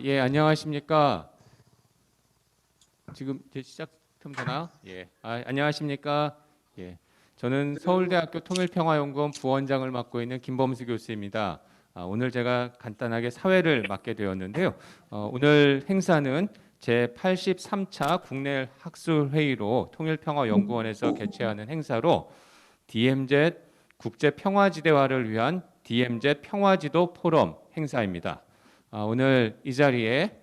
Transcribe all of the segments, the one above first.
예, 안녕하십니까. 지금 이제 시작하면 되나요? 예. 안녕하십니까. 예. 저는 서울대학교 통일평화연구원 부원장을 맡고 있는 김범수 교수입니다. 오늘 제가 간단하게 사회를 맡게 되었는데요. 오늘 행사는 제 83차 국내 학술회의로 통일평화연구원에서 개최하는 행사로 DMZ 국제평화지대화를 위한 DMZ 평화지도 포럼 행사입니다. 오늘 이 자리에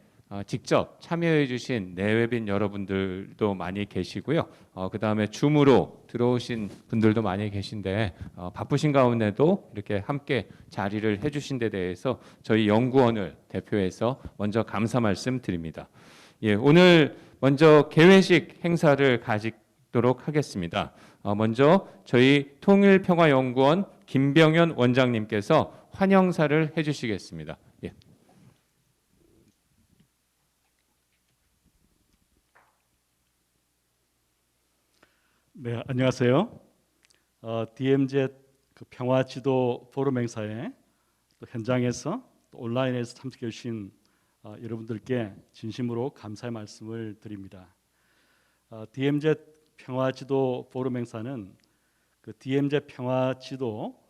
직접 참여해 주신 내외빈 여러분들도 많이 계시고요. 그 다음에 줌으로 들어오신 분들도 많이 계신데 바쁘신 가운데도 이렇게 함께 자리를 해주신 데 대해서 저희 연구원을 대표해서 먼저 감사 말씀 드립니다. 예, 오늘 먼저 개회식 행사를 가지도록 하겠습니다. 먼저 저희 통일평화연구원 김병현 원장님께서 환영사를 해주시겠습니다. 예. 네, 안녕하세요. DMZ 평화지도 포럼 행사에 또 현장에서 또 온라인에서 참석해 주신 여러분들께 진심으로 감사의 말씀을 드립니다. DMZ 평화지도 포럼 행사는 DMZ 평화지도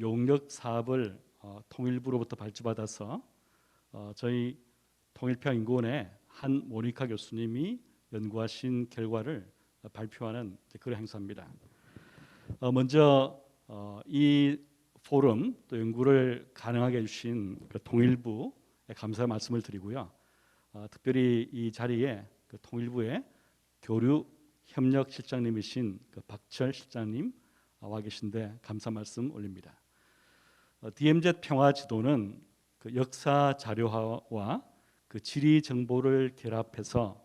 용역 사업을 통일부로부터 발주받아서 저희 통일평화연구원의 한 모니카 교수님이 연구하신 결과를 발표하는 그런 행사입니다. 먼저 이 포럼 또 연구를 가능하게 해주신 통일부에 감사의 말씀을 드리고요. 특별히 이 자리에 통일부의 교류 협력 실장님이신 박철 실장님 와 계신데 감사 말씀 올립니다. DMZ 평화 지도는 역사 자료화와 지리 정보를 결합해서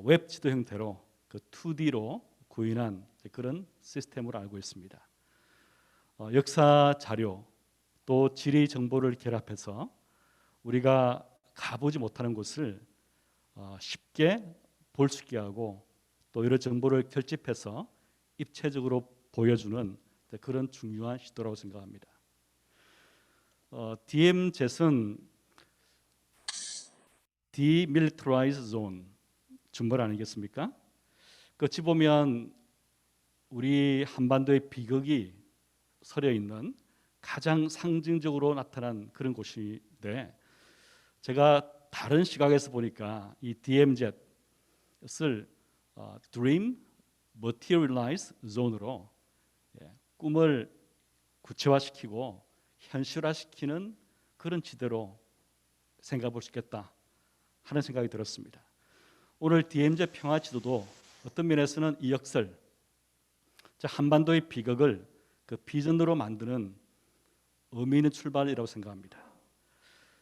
웹 지도 형태로 2D로 구현한 그런 시스템으로 알고 있습니다. 역사 자료 또 지리 정보를 결합해서 우리가 가보지 못하는 곳을 쉽게 볼 수 있게 하고 또 여러 정보를 결집해서 입체적으로 보여주는 그런 중요한 시도라고 생각합니다. DMZ는 Demilitarized Zone 준말 아니겠습니까? 어찌 보면 우리 한반도의 비극이 서려 있는 가장 상징적으로 나타난 그런 곳인데 제가 다른 시각에서 보니까 이 DMZ을 Dream Materialized Zone으로 꿈을 구체화시키고 현실화시키는 그런 지대로 생각해 볼 수 있겠다 하는 생각이 들었습니다. 오늘 DMZ 평화지도도 어떤 면에서는 이 역설, 한반도의 비극을 비전으로 만드는 의미 있는 출발이라고 생각합니다.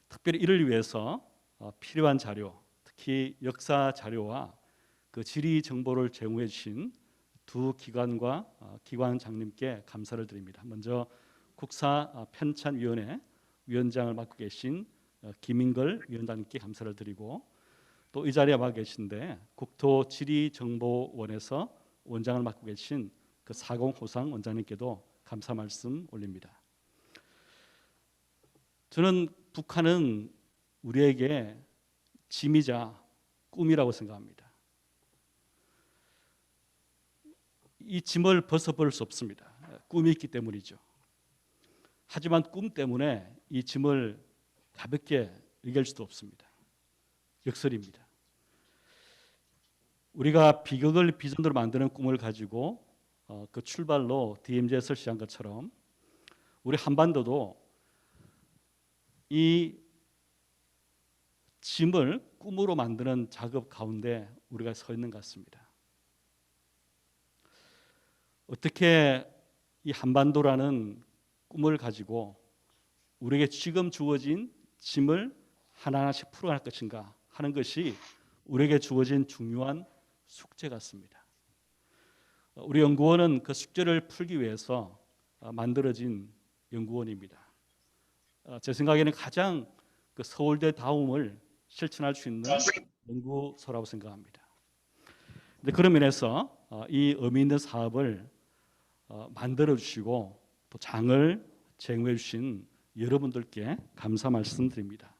특별히 이를 위해서 필요한 자료, 특히 역사 자료와 지리 정보를 제공해 주신 두 기관과 기관장님께 감사를 드립니다. 먼저 국사편찬위원회 위원장을 맡고 계신 김인걸 위원장님께 감사를 드리고 또 이 자리에 와 계신데 국토지리정보원에서 원장을 맡고 계신 사공호상 원장님께도 감사 말씀 올립니다. 저는 북한은 우리에게 짐이자 꿈이라고 생각합니다. 이 짐을 벗어볼 수 없습니다. 꿈이 있기 때문이죠. 하지만 꿈 때문에 이 짐을 가볍게 여길 수도 없습니다. 역설입니다. 우리가 비극을 비전으로 만드는 꿈을 가지고 그 출발로 DMZ를 시작한 것처럼 우리 한반도도 이 짐을 꿈으로 만드는 작업 가운데 우리가 서 있는 것 같습니다. 어떻게 이 한반도라는 꿈을 가지고 우리에게 지금 주어진 짐을 하나하나씩 풀어갈 것인가 하는 것이 우리에게 주어진 중요한 숙제 같습니다. 우리 연구원은 그 숙제를 풀기 위해서 만들어진 연구원입니다. 제 생각에는 가장 서울대 다움을 실천할 수 있는 연구소라고 생각합니다. 그런 면에서 이 의미 있는 사업을 만들어 주시고 또 장을 제공해 주신 여러분들께 감사 말씀드립니다.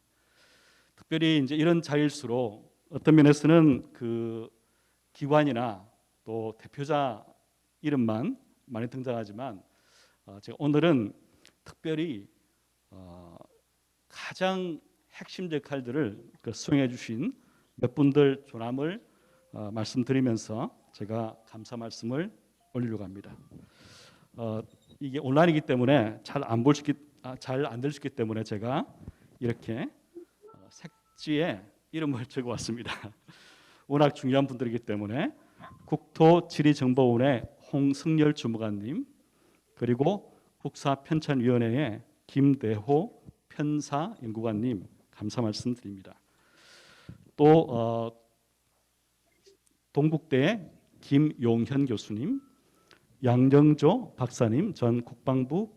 특별히 이제 이런 자리일수록 어떤 면에서는 그 기관이나 또 대표자 이름만 많이 등장하지만 제가 오늘은 특별히 가장 핵심 역할들을 수행해 주신 몇 분들 조남을 말씀드리면서 제가 감사 말씀을 올리려고 합니다. 이게 온라인이기 때문에 잘 안 들릴 수 있기 때문에 제가 이렇게 색지에 이름을 적어 왔습니다. 워낙 중요한 분들이기 때문에 국토지리정보원의 홍승열 주무관님, 그리고 국사편찬위원회의 김대호 편사연구관님 감사 말씀드립니다. 또 동국대의 김용현 교수님, 양정조 박사님, 전 국방부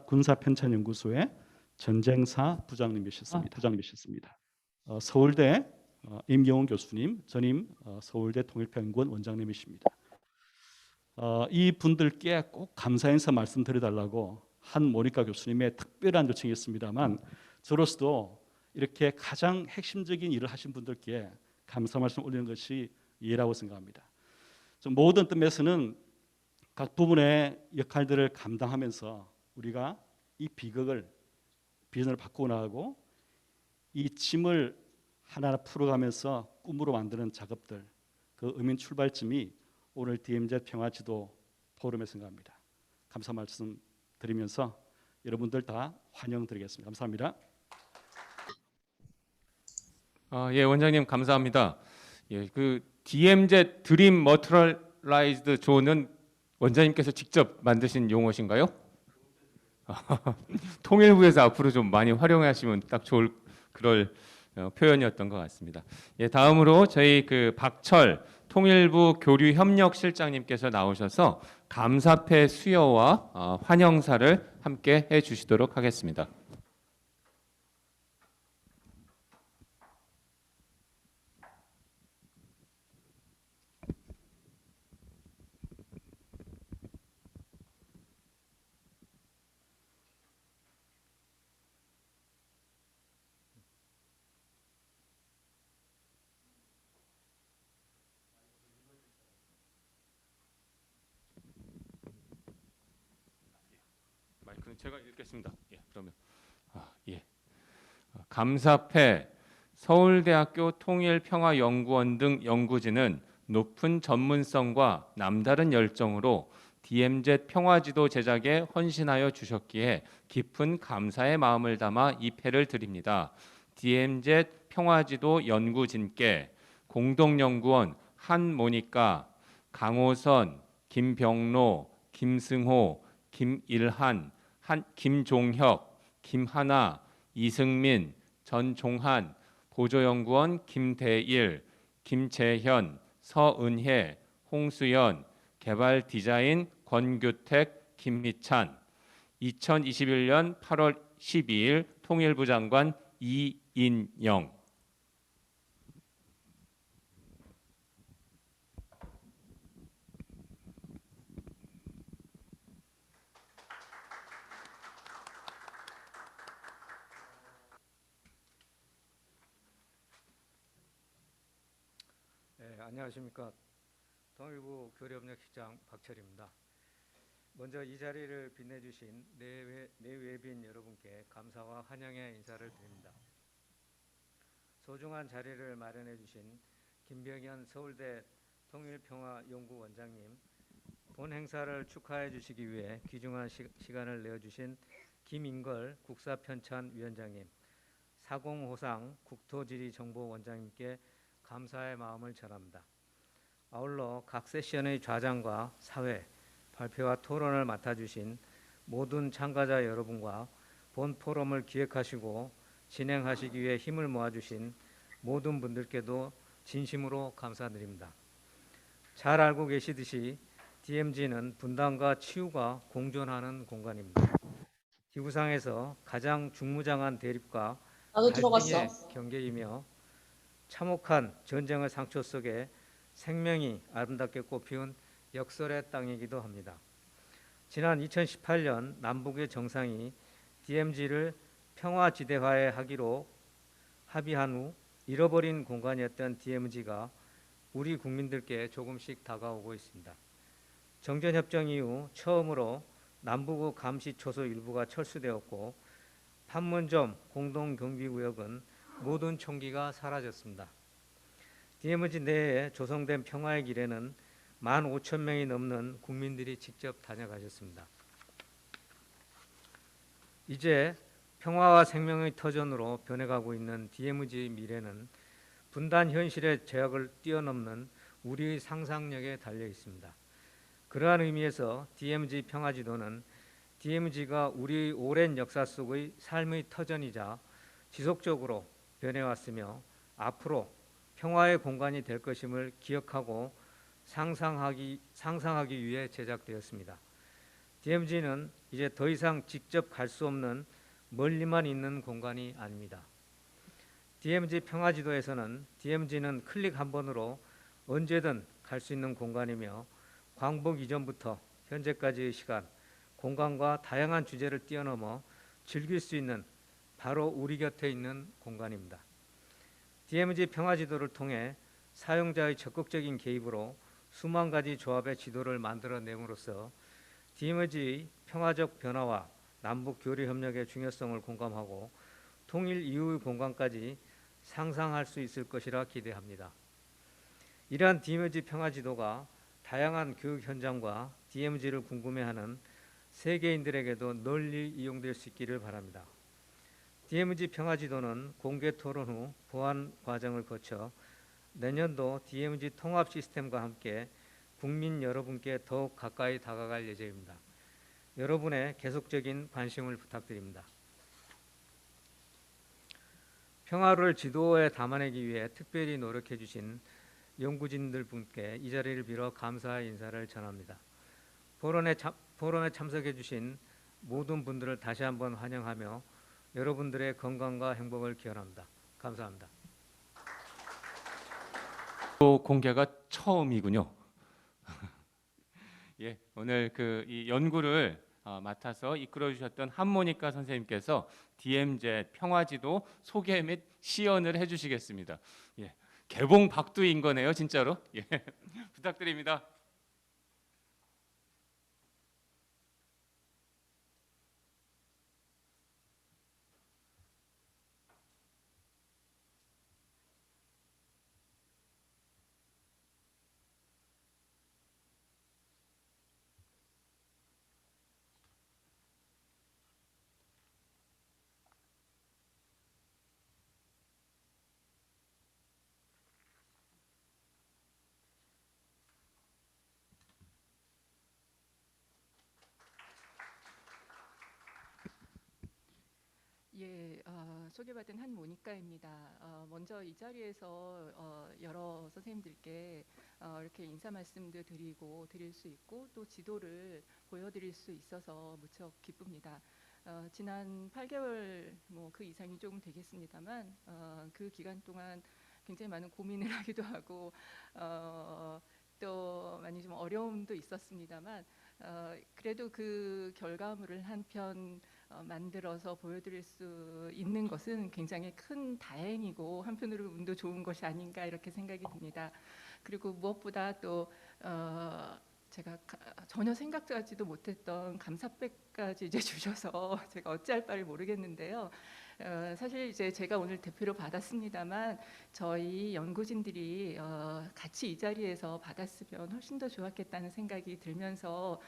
군사편찬연구소의 전쟁사 부장님이셨습니다. 서울대 임경훈 교수님, 전임 서울대 통일평연구원 원장님이십니다. 이 분들께 꼭 감사 인사 말씀드려달라고 한모니카 교수님의 특별한 요청이 있습니다만 저로서도 이렇게 가장 핵심적인 일을 하신 분들께 감사 말씀 올리는 것이 예라고 생각합니다. 모든 뜻에서는 각 부분의 역할들을 감당하면서 우리가 이 비전을 바꾸고 나가고 이 짐을 하나하나 풀어가면서 꿈으로 만드는 작업들, 그 의미 출발점이 오늘 DMZ 평화지도 포럼에 생각합니다. 감사 말씀 드리면서 여러분들 다 환영드리겠습니다. 감사합니다. 예, 원장님 감사합니다. 예, 그 DMZ 드림 머티리얼라이즈드 존은 원장님께서 직접 만드신 용어신가요? 통일부에서 앞으로 좀 많이 활용하시면 딱 좋을 그럴 표현이었던 것 같습니다. 예, 다음으로 저희 그 박철 통일부 교류협력실장님께서 나오셔서 감사패 수여와 환영사를 함께 해주시도록 하겠습니다. 마이크는 제가 읽겠습니다. 예, 그러면 예. 감사패 서울대학교 통일평화연구원 등 연구진은 높은 전문성과 남다른 열정으로 DMZ 평화지도 제작에 헌신하여 주셨기에 깊은 감사의 마음을 담아 이 패를 드립니다. DMZ 평화지도 연구진께 공동연구원 한모니카, 강호선, 김병로, 김승호, 김일한, 김종혁, 김하나, 이승민, 전종한, 보조연구원 김대일, 김재현, 서은혜, 홍수연, 개발디자인 권규택, 김미찬, 2021년 8월 12일 통일부 장관 이인영. 네, 안녕하십니까. 통일부 교류협력실장 박철입니다. 먼저 이 자리를 빛내주신 내외빈 여러분께 감사와 환영의 인사를 드립니다. 소중한 자리를 마련해 주신 김병현 서울대 통일평화연구원장님, 본 행사를 축하해 주시기 위해 귀중한 시간을 내어주신 김인걸 국사편찬위원장님, 사공호상 국토지리정보원장님께 감사의 마음을 전합니다. 아울러 각 세션의 좌장과 사회, 발표와 토론을 맡아주신 모든 참가자 여러분과 본 포럼을 기획하시고 진행하시기 위해 힘을 모아주신 모든 분들께도 진심으로 감사드립니다. 잘 알고 계시듯이 DMZ는 분단과 치유가 공존하는 공간입니다. 지구상에서 가장 중무장한 대립과 갈등의 경계이며 참혹한 전쟁의 상처 속에 생명이 아름답게 꽃피운 역설의 땅이기도 합니다. 지난 2018년 남북의 정상이 DMZ를 평화지대화하기로 합의한 후 잃어버린 공간이었던 DMZ가 우리 국민들께 조금씩 다가오고 있습니다. 정전협정 이후 처음으로 남부구 감시초소 일부가 철수되었고 판문점 공동경비구역은 모든 총기가 사라졌습니다. DMZ 내에 조성된 평화의 길에는 15,000명이 넘는 국민들이 직접 다녀가셨습니다. 이제 평화와 생명의 터전으로 변해가고 있는 DMZ의 미래는 분단 현실의 제약을 뛰어넘는 우리의 상상력에 달려 있습니다. 그러한 의미에서 DMZ 평화지도는 DMZ가 우리 오랜 역사 속의 삶의 터전이자 지속적으로 변해왔으며 앞으로 평화의 공간이 될 것임을 기억하고 상상하기 위해 제작되었습니다. DMZ는 이제 더 이상 직접 갈 수 없는 멀리만 있는 공간이 아닙니다. DMZ 평화지도에서는 DMZ는 클릭 한 번으로 언제든 갈 수 있는 공간이며 광복 이전부터 현재까지의 시간, 공간과 다양한 주제를 뛰어넘어 즐길 수 있는 바로 우리 곁에 있는 공간입니다. DMZ 평화지도를 통해 사용자의 적극적인 개입으로 수만 가지 조합의 지도를 만들어냄으로써 DMZ의 평화적 변화와 남북 교류 협력의 중요성을 공감하고 통일 이후의 공간까지 상상할 수 있을 것이라 기대합니다. 이러한 DMZ 평화지도가 다양한 교육 현장과 DMZ를 궁금해하는 세계인들에게도 널리 이용될 수 있기를 바랍니다. DMZ 평화지도는 공개 토론 후 보완 과정을 거쳐 내년도 DMZ 통합 시스템과 함께 국민 여러분께 더욱 가까이 다가갈 예정입니다. 여러분의 계속적인 관심을 부탁드립니다. 평화를 지도에 담아내기 위해 특별히 노력해 주신 연구진들 분께 이 자리를 빌어 감사의 인사를 전합니다. 포럼에 참석해 주신 모든 분들을 다시 한번 환영하며 여러분들의 건강과 행복을 기원합니다. 감사합니다. 또 공개가 처음이군요. 예, 오늘 이 연구를 맡아서 이끌어 주셨던 한모니카 선생님께서 DMZ 평화지도 소개 및 시연을 해주시겠습니다. 예, 개봉 박두인 거네요, 진짜로. 예, 부탁드립니다. 예, 소개받은 한모니카입니다. 먼저 이 자리에서 여러 선생님들께 이렇게 인사 말씀도 드릴 수 있고 또 지도를 보여드릴 수 있어서 무척 기쁩니다. 지난 8개월 그 이상이 조금 되겠습니다만 그 기간 동안 굉장히 많은 고민을 하기도 하고 또 많이 좀 어려움도 있었습니다만 그래도 그 결과물을 한편 만들어서 보여드릴 수 있는 것은 굉장히 큰 다행이고 한편으로 운도 좋은 것이 아닌가 이렇게 생각이 듭니다. 그리고 무엇보다 또 제가 전혀 생각하지도 못했던 감사백까지 이제 주셔서 제가 어찌할 바를 모르겠는데요. 사실 이제 제가 오늘 대표로 받았습니다만 저희 연구진들이 같이 이 자리에서 받았으면 훨씬 더 좋았겠다는 생각이 들면서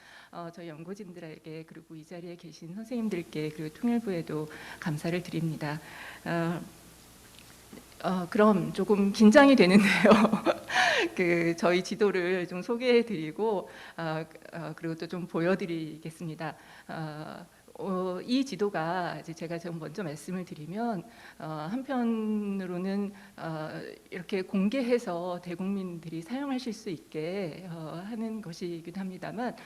저희 연구진들에게 그리고 이 자리에 계신 선생님들께 그리고 통일부에도 감사를 드립니다. 그럼 조금 긴장이 되는데요. 저희 지도를 좀 소개해드리고 그리고 또 좀 보여드리겠습니다. 이 지도가 이제 제가 좀 먼저 말씀을 드리면 한편으로는 이렇게 공개해서 대국민들이 사용하실 수 있게 하는 것이기도 합니다만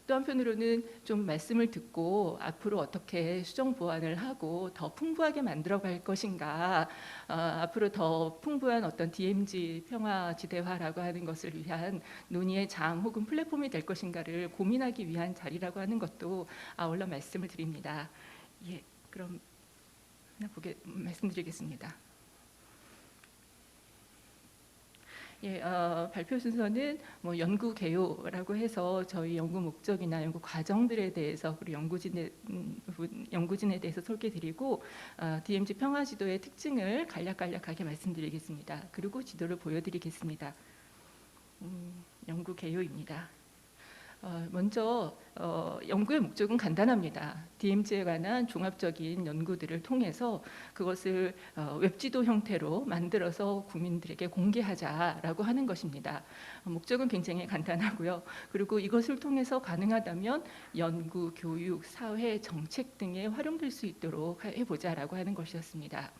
또 한편으로는 좀 말씀을 듣고 앞으로 어떻게 수정 보완을 하고 더 풍부하게 만들어갈 것인가, 앞으로 더 풍부한 어떤 DMZ 평화지대화라고 하는 것을 위한 논의의 장 혹은 플랫폼이 될 것인가를 고민하기 위한 자리라고 하는 것도 아울러 말씀을 드립니다. 예, 그럼 말씀드리겠습니다. 예, 발표 순서는 뭐 연구 개요라고 해서 저희 연구 목적이나 연구 과정들에 대해서 그리고 연구진에 대해서 소개드리고 DMZ 평화 지도의 특징을 간략하게 말씀드리겠습니다. 그리고 지도를 보여드리겠습니다. 연구 개요입니다. 먼저 연구의 목적은 간단합니다. DMZ에 관한 종합적인 연구들을 통해서 그것을 웹지도 형태로 만들어서 국민들에게 공개하자라고 하는 것입니다. 목적은 굉장히 간단하고요. 그리고 이것을 통해서 가능하다면 연구, 교육, 사회, 정책 등에 활용될 수 있도록 해보자라고 하는 것이었습니다.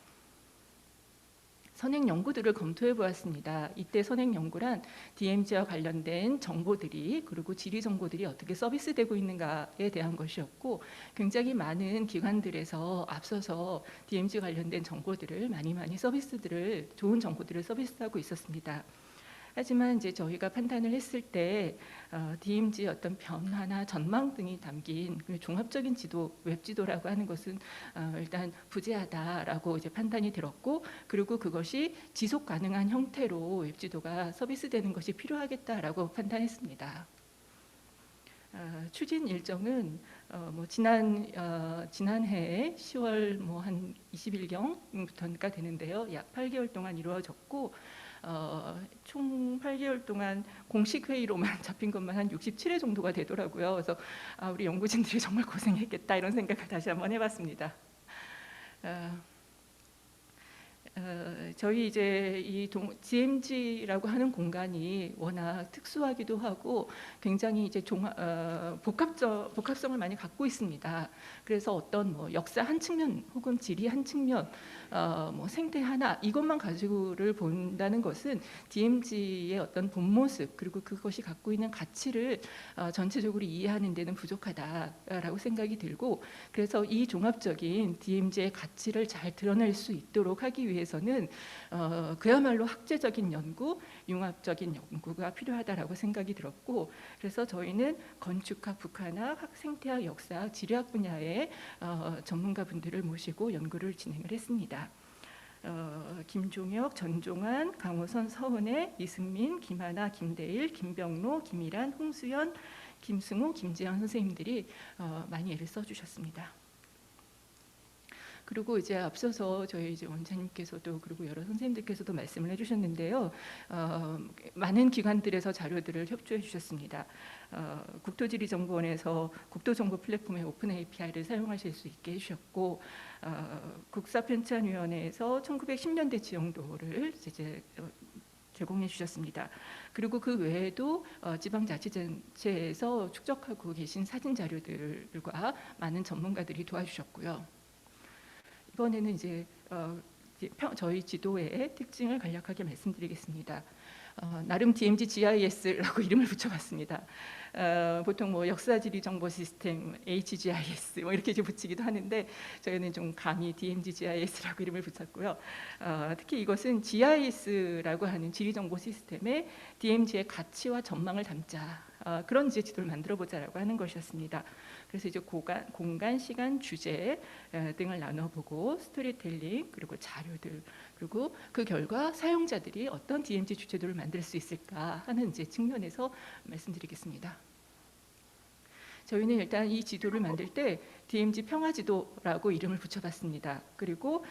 선행 연구들을 검토해 보았습니다. 이때 선행 연구란 DMZ와 관련된 정보들이 그리고 지리 정보들이 어떻게 서비스되고 있는가에 대한 것이었고 굉장히 많은 기관들에서 앞서서 DMZ 관련된 정보들을 많이 서비스들을 좋은 정보들을 서비스하고 있었습니다. 하지만 이제 저희가 판단을 했을 때 DMZ의 어떤 변화나 전망 등이 담긴 종합적인 지도, 웹지도라고 하는 것은 일단 부재하다라고 이제 판단이 들었고, 그리고 그것이 지속 가능한 형태로 웹지도가 서비스되는 것이 필요하겠다라고 판단했습니다. 추진 일정은 뭐 지난해 10월 뭐 한 20일경부터가 되는데요. 약 8개월 동안 이루어졌고. 총 8개월 동안 공식 회의로만 잡힌 것만 한 67회 정도가 되더라고요. 그래서 우리 연구진들이 정말 고생했겠다 이런 생각을 다시 한번 해봤습니다. 저희 이제 이 DMZ라고 하는 공간이 워낙 특수하기도 하고 굉장히 이제 복합성을 많이 갖고 있습니다. 그래서 어떤 뭐 역사 한 측면 혹은 지리 한 측면, 뭐 생태 하나 이것만 가지고를 본다는 것은 DMZ의 어떤 본 모습 그리고 그것이 갖고 있는 가치를 전체적으로 이해하는 데는 부족하다라고 생각이 들고, 그래서 이 종합적인 DMZ의 가치를 잘 드러낼 수 있도록 하기 위해서는 그야말로 학제적인 연구, 융합적인 연구가 필요하다라고 생각이 들었고, 그래서 저희는 건축학, 북한학, 생태학, 역사학, 지리학 분야의 전문가분들을 모시고 연구를 진행을 했습니다. 김종혁, 전종환, 강호선, 서은혜, 이승민, 김하나, 김대일, 김병로, 김일한, 홍수연, 김승우, 김재현 선생님들이 많이 애를 써주셨습니다. 그리고 이제 앞서서 저희 이제 원장님께서도 그리고 여러 선생님들께서도 말씀을 해주셨는데요. 많은 기관들에서 자료들을 협조해 주셨습니다. 국토지리정보원에서 국토정보 플랫폼의 오픈 API를 사용하실 수 있게 해주셨고, 국사편찬위원회에서 1910년대 지형도를 이제 제공해 주셨습니다. 그리고 그 외에도 지방자치단체에서 축적하고 계신 사진 자료들과 많은 전문가들이 도와주셨고요. 이번에는 이제 저희 지도의 특징을 간략하게 말씀드리겠습니다. 나름 DMZ GIS라고 이름을 붙여봤습니다. 보통 뭐 역사지리 정보 시스템 HGIS 뭐 이렇게 이제 붙이기도 하는데 저희는 좀 감히 DMZ GIS라고 이름을 붙였고요. 특히 이것은 GIS라고 하는 지리 정보 시스템에 DMZ의 가치와 전망을 담자. 그런 이제 지도를 만들어보자라고 하는 것이었습니다. 그래서 이제 공간, 시간, 주제 등을 나눠보고 스토리텔링 그리고 자료들 그리고 그 결과 사용자들이 어떤 DMZ 주제도를 만들 수 있을까 하는 이제 측면에서 말씀드리겠습니다. 저희는 일단 이 지도를 만들 때 DMZ 평화지도라고 이름을 붙여봤습니다. 그리고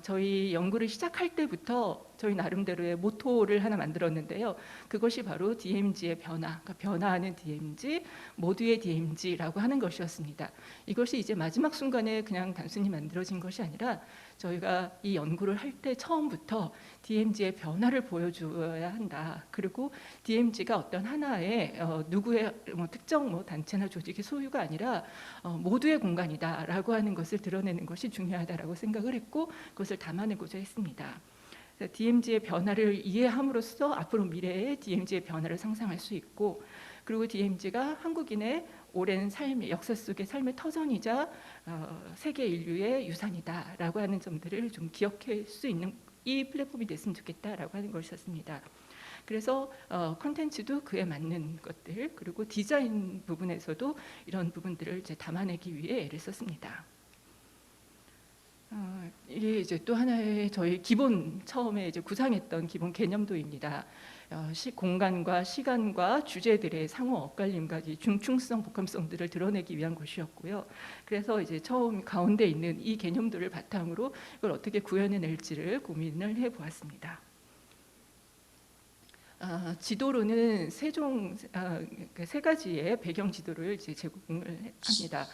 저희 연구를 시작할 때부터 저희 나름대로의 모토를 하나 만들었는데요. 그것이 바로 DMZ의 변화, 그러니까 변화하는 DMZ, 모두의 DMZ라고 하는 것이었습니다. 이것이 이제 마지막 순간에 그냥 단순히 만들어진 것이 아니라 저희가 이 연구를 할 때 처음부터 DMZ의 변화를 보여줘야 한다. 그리고 DMZ가 어떤 하나의 누구의 특정 단체나 조직의 소유가 아니라 모두의 공간이다라고 하는 것을 드러내는 것이 중요하다라고 생각을 했고 그것을 담아내고자 했습니다. DMZ의 변화를 이해함으로써 앞으로 미래의 DMZ의 변화를 상상할 수 있고, 그리고 DMZ가 한국인의 오랜 삶의 역사 속의 삶의 터전이자 세계 인류의 유산이다라고 하는 점들을 좀 기억할 수 있는 이 플랫폼이 됐으면 좋겠다라고 하는 것이었습니다. 그래서 컨텐츠도 그에 맞는 것들 그리고 디자인 부분에서도 이런 부분들을 이제 담아내기 위해 애를 썼습니다. 이게 이제 또 하나의 저희 기본 처음에 이제 구상했던 기본 개념도입니다. 공간과 시간과 주제들의 상호 엇갈림과 이 중충성, 복합성들을 드러내기 위한 것이었고요. 그래서 이제 처음 가운데 있는 이 개념들을 바탕으로 이걸 어떻게 구현해낼지를 고민을 해보았습니다. 지도로는 세 가지의 배경 지도를 이제 제공을 합니다.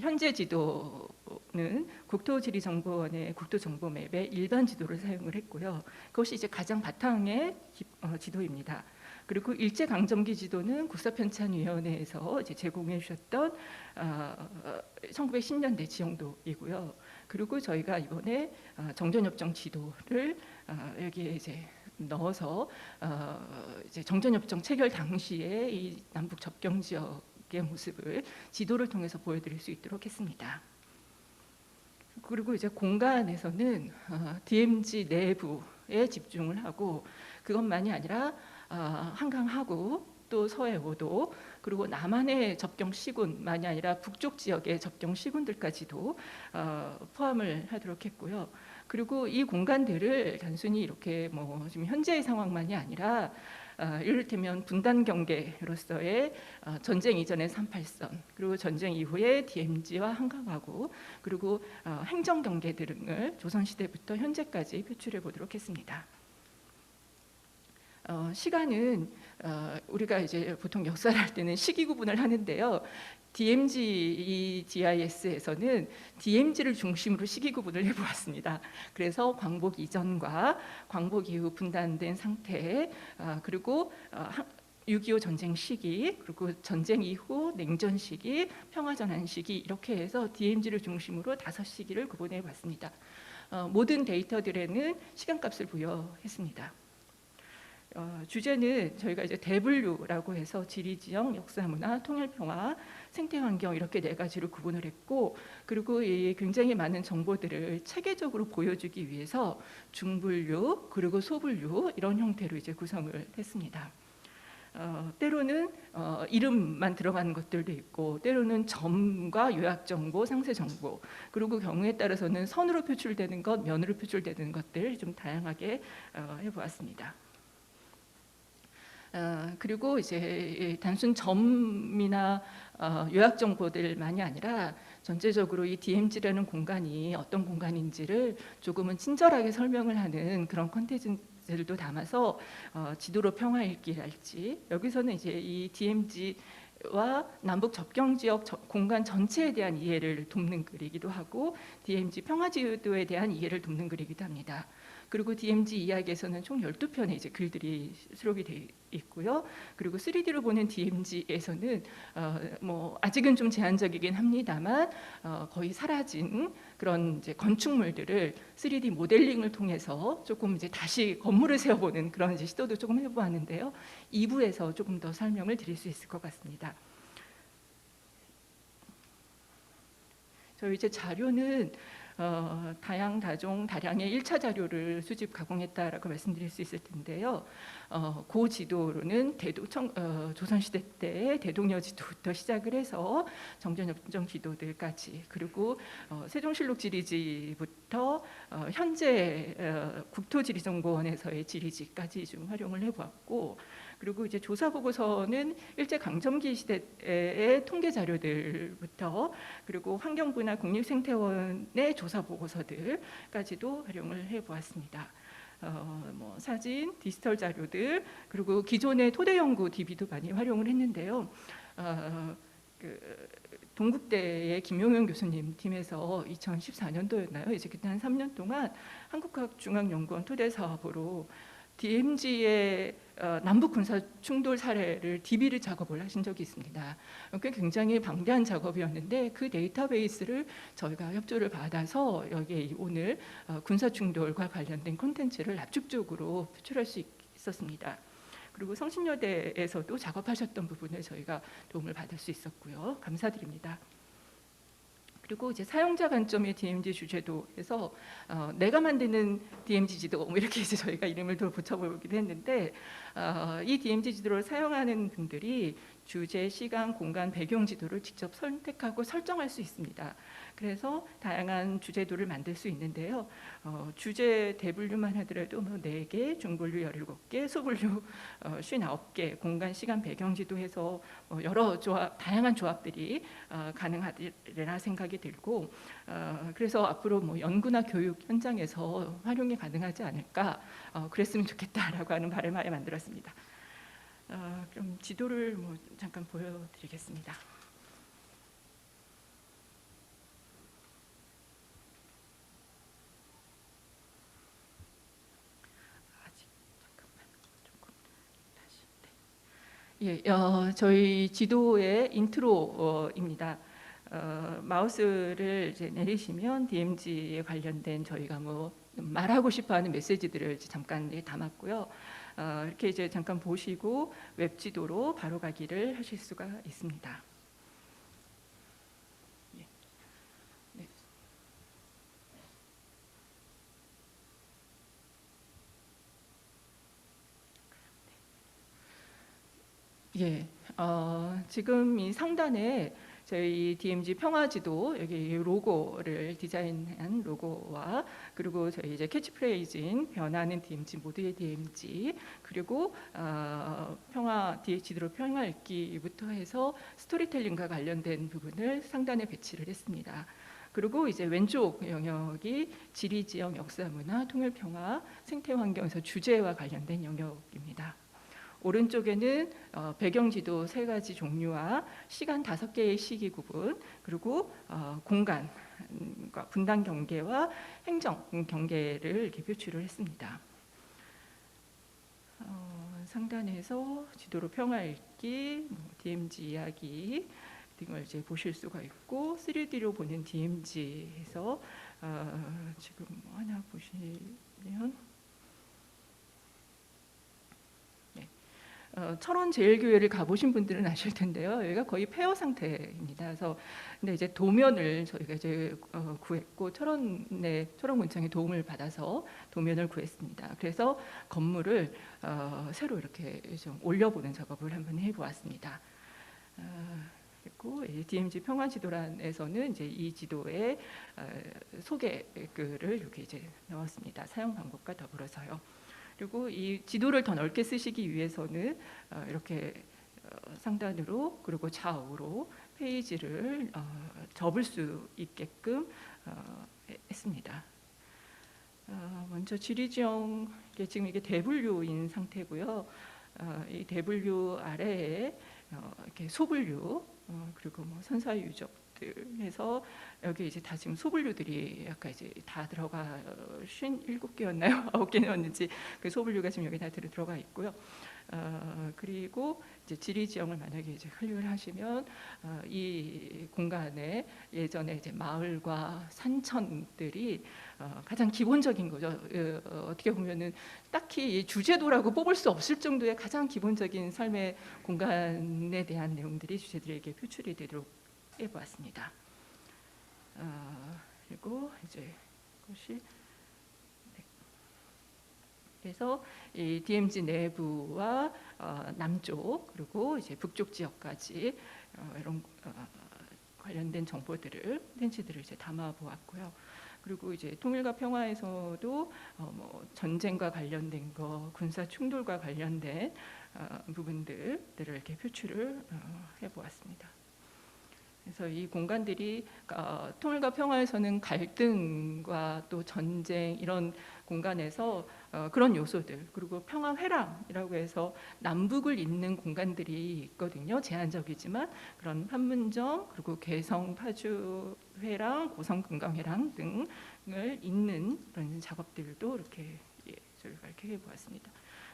현재 지도는 국토지리정보원의 국토정보맵의 일반 지도를 사용을 했고요. 그것이 이제 가장 바탕의 지도입니다. 그리고 일제강점기 지도는 국사편찬위원회에서 이제 제공해 주셨던 1910년대 지형도이고요. 그리고 저희가 이번에 정전협정 지도를 여기에 이제 넣어서 이제 정전협정 체결 당시에 이 남북 접경 지역의 모습을 지도를 통해서 보여드릴 수 있도록 했습니다. 그리고 이제 공간에서는 DMZ 내부에 집중을 하고 그것만이 아니라 한강하구 또 서해오도 그리고 남한의 접경 시군만이 아니라 북쪽 지역의 접경 시군들까지도 포함을 하도록 했고요. 그리고 이 공간들을 단순히 이렇게 뭐 지금 현재의 상황만이 아니라 이를테면 분단 경계로서의 전쟁 이전의 38선 그리고 전쟁 이후의 DMZ와 한강하구 그리고 행정 경계 등을 조선 시대부터 현재까지 표출해 보도록 했습니다. 시간은 우리가 이제 보통 역사를 할 때는 시기 구분을 하는데요. DMZ GIS에서는 DMZ를 중심으로 시기 구분을 해보았습니다. 그래서 광복 이전과 광복 이후 분단된 상태, 그리고 6.25 전쟁 시기, 그리고 전쟁 이후 냉전 시기, 평화전환 시기 이렇게 해서 DMZ를 중심으로 5시기를 구분해봤습니다. 모든 데이터들에는 시간값을 부여했습니다. 주제는 저희가 이제 대분류라고 해서 지리, 지형, 역사, 문화, 통일, 평화, 생태 환경 이렇게 4가지로 구분을 했고 그리고 이 굉장히 많은 정보들을 체계적으로 보여주기 위해서 중분류 그리고 소분류 이런 형태로 이제 구성을 했습니다. 때로는 이름만 들어가는 것들도 있고 때로는 점과 요약 정보, 상세 정보 그리고 경우에 따라서는 선으로 표출되는 것, 면으로 표출되는 것들 좀 다양하게 해보았습니다. 그리고 이제 단순 점이나 요약 정보들만이 아니라 전체적으로 이 DMZ라는 공간이 어떤 공간인지를 조금은 친절하게 설명을 하는 그런 콘텐츠들도 담아서 지도로 평화 읽기랄지 여기서는 이제 이 DMZ와 남북 접경 지역 공간 전체에 대한 이해를 돕는 글이기도 하고 DMZ 평화 지도에 대한 이해를 돕는 글이기도 합니다. 그리고 DMZ 이야기에서는 총 12편의 이제 글들이 수록이 되어 있고요. 그리고 3D로 보는 DMZ에서는 뭐 아직은 좀 제한적이긴 합니다만 거의 사라진 그런 이제 건축물들을 3D 모델링을 통해서 조금 이제 다시 건물을 세워보는 그런 이제 시도도 조금 해보았는데요. 2부에서 조금 더 설명을 드릴 수 있을 것 같습니다. 저희 이제 자료는 다량의 1차 자료를 수집 가공했다라고 말씀드릴 수 있을 텐데요. 고 지도로는 조선시대 때의 대동여 지도부터 시작을 해서 정전협정 지도들까지 그리고 세종실록 지리지부터 현재 국토지리정보원에서의 지리지까지 좀 활용을 해보았고 그리고 이제 조사 보고서는 일제 강점기 시대의 통계 자료들부터 그리고 환경부나 국립생태원의 조사 보고서들까지도 활용을 해보았습니다. 뭐 사진, 디지털 자료들 그리고 기존의 토대 연구 DB도 많이 활용을 했는데요. 동국대의 김용현 교수님 팀에서 2014년도였나요? 이제 그때 한 3년 동안 한국과학중앙연구원 토대 사업으로 DMZ의 남북 군사 충돌 사례를 DB를 작업을 하신 적이 있습니다. 굉장히 방대한 작업이었는데 그 데이터베이스를 저희가 협조를 받아서 여기에 오늘 군사 충돌과 관련된 콘텐츠를 압축적으로 표출할 수 있었습니다. 그리고 성신여대에서도 작업하셨던 부분을 저희가 도움을 받을 수 있었고요. 감사드립니다. 그리고 이제 사용자 관점의 DMZ 주제도에서 내가 만드는 DMZ 지도 뭐 이렇게 이제 저희가 이름을 더 붙여보기도 했는데 이 DMZ 지도를 사용하는 분들이 주제, 시간, 공간, 배경 지도를 직접 선택하고 설정할 수 있습니다. 그래서 다양한 주제도를 만들 수 있는데요. 주제 대분류만 하더라도 뭐 4개, 중분류 17개, 소분류 59개, 공간, 시간, 배경 지도해서 여러 다양한 조합들이 가능하리라 생각이 들고, 그래서 앞으로 뭐 연구나 교육 현장에서 활용이 가능하지 않을까, 그랬으면 좋겠다라고 하는 바람하에 만들었습니다. 그럼 지도를 뭐 잠깐 보여드리겠습니다. 예, 저희 지도의 인트로입니다. 마우스를 이제 내리시면 DMZ에 관련된 저희가 뭐 말하고 싶어하는 메시지들을 이제 잠깐 담았고요. 이렇게 이제 잠깐 보시고 웹 지도로 바로 가기를 하실 수가 있습니다. 예. 네. 예, 지금 이 상단에 저희 DMZ 평화지도 여기 로고를 디자인한 로고와 그리고 저희 이제 캐치프레이즈인 변하는 DMZ 모두의 DMZ 그리고 평화 지도로 평화 읽기부터 해서 스토리텔링과 관련된 부분을 상단에 배치를 했습니다. 그리고 이제 왼쪽 영역이 지리 지역 역사 문화 통일 평화 생태 환경에서 주제와 관련된 영역입니다. 오른쪽에는 배경지도 3가지 종류와 시간 5개의 시기 구분 그리고 공간과 분단 경계와 행정 경계를 이렇게 표출을 했습니다. 상단에서 지도로 평화 읽기, DMZ 이야기 등을 이제 보실 수가 있고 3D로 보는 DMZ에서 지금 하나 보시면 철원제일교회를 가보신 분들은 아실 텐데요. 여기가 거의 폐허 상태입니다. 그래서 근데 이제 도면을 저희가 이제 구했고 철원군청의 도움을 받아서 도면을 구했습니다. 그래서 건물을 새로 이렇게 좀 올려보는 작업을 한번 해보았습니다. 그리고 DMZ 평화지도란에서는 이제 이 지도의 소개 글을 이렇게 이제 넣었습니다. 사용 방법과 더불어서요. 그리고 이 지도를 더 넓게 쓰시기 위해서는 이렇게 상단으로 그리고 좌우로 페이지를 접을 수 있게끔 했습니다. 먼저 지리지형 지금 이게 대분류인 상태고요. 이 대분류 아래에 이렇게 소분류 그리고 뭐 선사유적들 해서 여기 이제 다 지금 소분류들이 아까 이제 다 들어가 57개였나요? 9개였는지 그 소분류가 지금 여기 다 들어가 있고요. 그리고 이제 지리지형을 만약에 이제 클릭을 하시면 이 공간에 예전에 이제 마을과 산천들이 가장 기본적인 거죠. 어떻게 보면은 딱히 주제도라고 뽑을 수 없을 정도의 가장 기본적인 삶의 공간에 대한 내용들이 주제들에게 표출이 되도록 해보았습니다. 그리고 이제 그것이 그래서 이 DMZ 내부와 남쪽 그리고 이제 북쪽 지역까지 이런 관련된 정보들을 콘텐츠들을 이제 담아 보았고요. 그리고 이제 통일과 평화에서도 뭐 전쟁과 관련된 거, 군사 충돌과 관련된 부분들을 이렇게 표출을 해보았습니다. 그래서 이 공간들이 통일과 평화에서는 갈등과 또 전쟁 이런 공간에서 그런 요소들 그리고 평화회랑이라고 해서 남북을 잇는 공간들이 있거든요. 제한적이지만 그런 판문점 그리고 개성 파주회랑 고성금강회랑 등을 잇는 그런 작업들도 이렇게 저희가 이렇게 해보았습니다.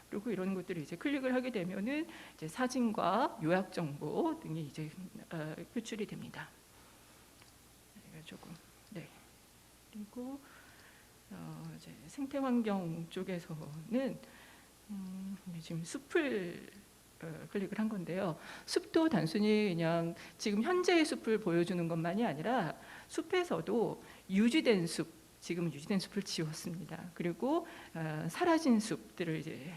그리고 이런 것들을 이제 클릭을 하게 되면은 이제 사진과 요약 정보 등이 이제 표출이 됩니다. 조금 네. 그리고 이제 생태 환경 쪽에서는 지금 숲을 클릭을 한 건데요. 숲도 단순히 그냥 지금 현재의 숲을 보여주는 것만이 아니라 숲에서도 유지된 숲 지금 유지된 숲을 지웠습니다. 그리고 사라진 숲들을 이제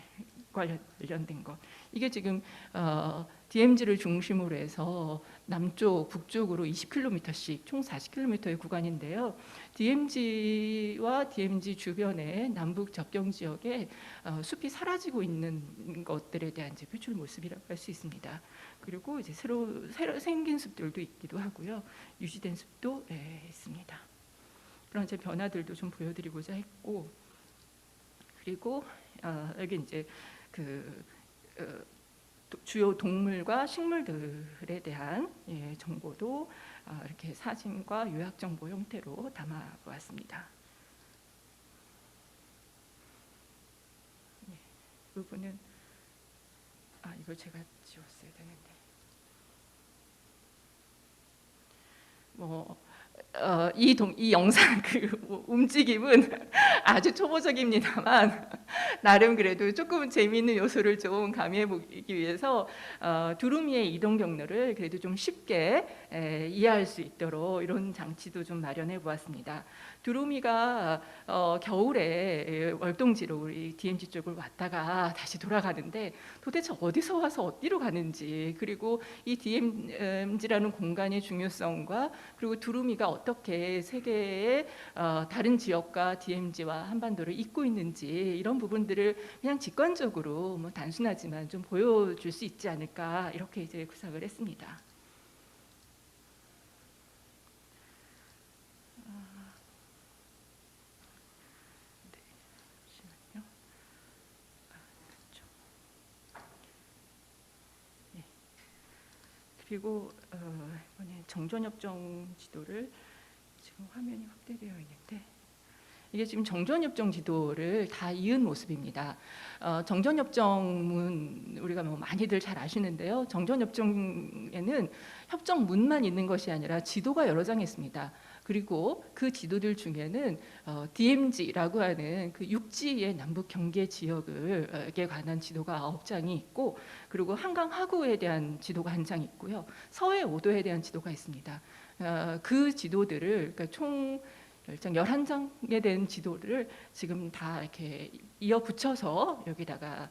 관련된 것. 이게 지금 DMZ를 중심으로 해서 남쪽, 북쪽으로 20km씩 총 40km의 구간인데요. DMZ와 DMZ 주변의 남북 접경 지역에 숲이 사라지고 있는 것들에 대한 이제 표출 모습이라고 할 수 있습니다. 그리고 이제 새로 생긴 숲들도 있기도 하고요. 유지된 숲도 있습니다. 그런 이제 변화들도 좀 보여드리고자 했고, 그리고 여기 이제 그 주요 동물과 식물들에 대한 정보도 이렇게 사진과 요약 정보 형태로 담아 보았습니다. 이 부분은 이걸 제가 지웠어야 되는데 이 영상 그 움직임은 아주 초보적입니다만 나름 그래도 조금 재미있는 요소를 좀 가미해 보기 위해서 두루미의 이동 경로를 그래도 좀 쉽게 이해할 수 있도록 이런 장치도 좀 마련해 보았습니다. 두루미가 겨울에 월동지로 우리 DMZ 쪽을 왔다가 다시 돌아가는데 도대체 어디서 와서 어디로 가는지, 그리고 이 DMZ라는 공간의 중요성과 그리고 두루미가 어떻게 세계의 다른 지역과 DMZ와 한반도를 잇고 있는지, 이런 부분들을 그냥 직관적으로 단순하지만 좀 보여줄 수 있지 않을까, 이렇게 이제 구상을 했습니다. 그리고 이번에 정전협정 지도를, 지금 화면이 확대되어 있는데 이게 지금 정전협정 지도를 다 이은 모습입니다. 정전협정은 우리가 많이들 잘 아시는데요. 정전협정에는 협정문만 있는 것이 아니라 지도가 여러 장 있습니다. 그리고 그 지도들 중에는 DMZ라고 하는 그 육지의 남북 경계 지역에 관한 지도가 9장이 있고, 그리고 한강 하구에 대한 지도가 1장 있고요. 서해 5도에 대한 지도가 있습니다. 그 지도들을, 그러니까 총 11장에 대한 지도를 지금 다 이렇게 이어 붙여서 여기다가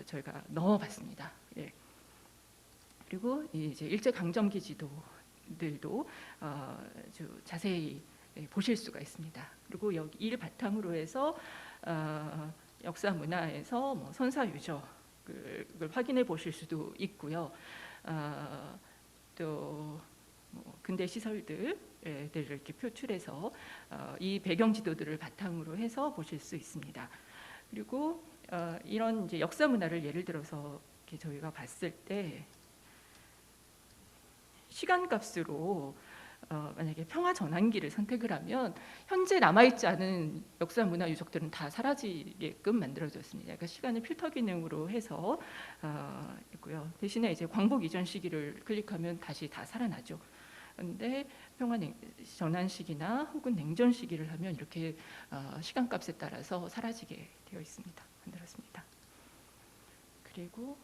저희가 넣어봤습니다. 예. 그리고 이제 일제 강점기 지도들도 아주 자세히 보실 수가 있습니다. 그리고 여기 이를 바탕으로 해서 역사 문화에서 선사 유적 그걸 확인해 보실 수도 있고요. 또 근대 시설들을 이렇게 표출해서 이 배경 지도들을 바탕으로 해서 보실 수 있습니다. 그리고 이런 이제 역사 문화를 예를 들어서 이렇게 저희가 봤을 때 시간값으로 만약에 평화 전환기를 선택을 하면 현재 남아있지 않은 역사 문화 유적들은 다 사라지게끔 만들어졌습니다. 그러니까 시간을 필터 기능으로 해서 있고요. 대신에 이제 광복 이전 시기를 클릭하면 다시 다 살아나죠. 그런데 평화 전환 시기나 혹은 냉전 시기를 하면 이렇게 시간값에 따라서 사라지게 되어 있습니다. 만들었습니다. 그리고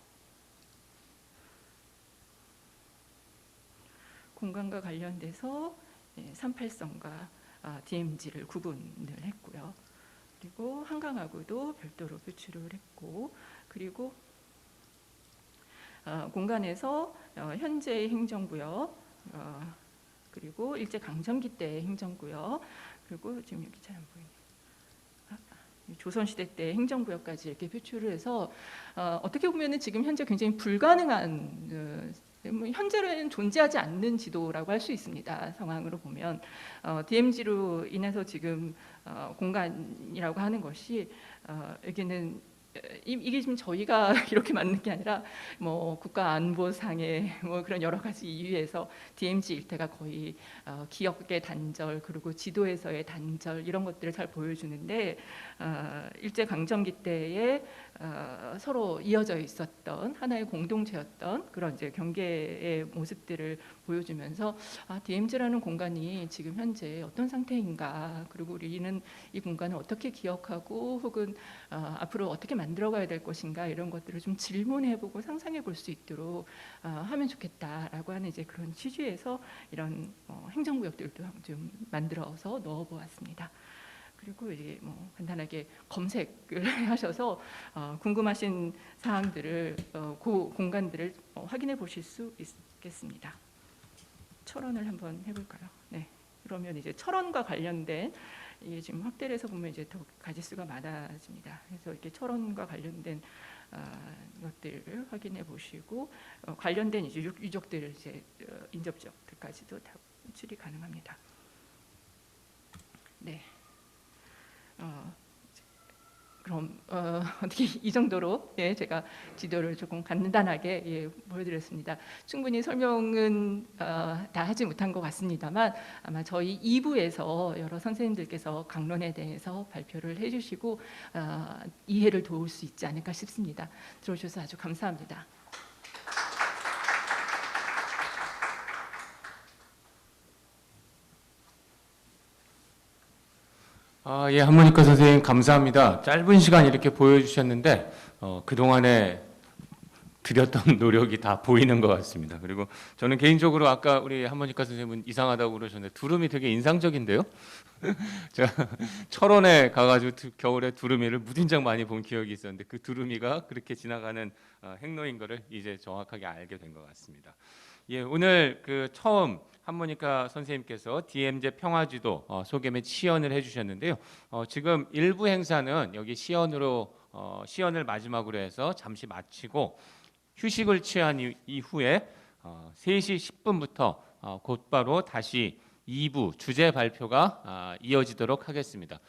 공간과 관련돼서 38선과 DMZ를 구분을 했고요. 그리고 한강하고도 별도로 표출을 했고, 그리고 공간에서 현재의 행정구역, 그리고 일제 강점기 때의 행정구역, 그리고 지금 여기 잘 안 보이네요. 조선시대 때 행정구역까지 이렇게 표출을 해서 어떻게 보면은 지금 현재 굉장히 불가능한 현재는 존재하지 않는 지도라고 할 수 있습니다. 상황으로 보면 DMZ로 인해서 지금 공간이라고 하는 것이 여기는 이게 지금 저희가 이렇게 만든 게 아니라 국가 안보상의 그런 여러 가지 이유에서 DMZ 일대가 거의 기억의 단절, 그리고 지도에서의 단절, 이런 것들을 잘 보여주는데 일제 강점기 때에 서로 이어져 있었던 하나의 공동체였던 그런 이제 경계의 모습들을 보여주면서 DMZ라는 공간이 지금 현재 어떤 상태인가, 그리고 우리는 이 공간을 어떻게 기억하고 혹은 앞으로 어떻게 만들어가야 될 것인가, 이런 것들을 좀 질문해보고 상상해볼 수 있도록 하면 좋겠다라고 하는 이제 그런 취지에서 이런 행정구역들도 좀 만들어서 넣어보았습니다. 그리고 이제 뭐 간단하게 검색을 하셔서 궁금하신 사항들을 그 공간들을 확인해 보실 수 있겠습니다. 철원을 한번 해볼까요? 네. 그러면 이제 철원과 관련된 이게 지금 확대를 해서 보면 이제 더 가지수가 많아집니다. 그래서 이렇게 철원과 관련된 것들을 확인해 보시고 관련된 이제 유적들 이제 인접적들까지도 다 추리 가능합니다. 네. 그럼 어떻게 이 정도로 제가 지도를 조금 간단하게 보여드렸습니다. 충분히 설명은 다 하지 못한 것 같습니다만 아마 저희 2부에서 여러 선생님들께서 강론에 대해서 발표를 해주시고 이해를 도울 수 있지 않을까 싶습니다. 들어주셔서 아주 감사합니다. 예, 한모니카 선생님 감사합니다. 짧은 시간 이렇게 보여주셨는데 그동안에 들였던 노력이 다 보이는 것 같습니다. 그리고 저는 개인적으로 아까 우리 한모니카 선생님은 이상하다고 그러셨는데 두루미 되게 인상적인데요. 제가 철원에 가가지고 겨울에 두루미를 무진장 많이 본 기억이 있었는데 그 두루미가 그렇게 지나가는 행로인 거를 이제 정확하게 알게 된 것 같습니다. 예, 오늘 그 처음 한모니카 선생님께서 DMZ 평화지도 소개 및 시연을 해주셨는데요. 지금 일부 행사는 여기 시연으로 시연을 마지막으로 해서 잠시 마치고 휴식을 취한 이후에 3시 10분부터 곧바로 다시 2부 주제 발표가 이어지도록 하겠습니다.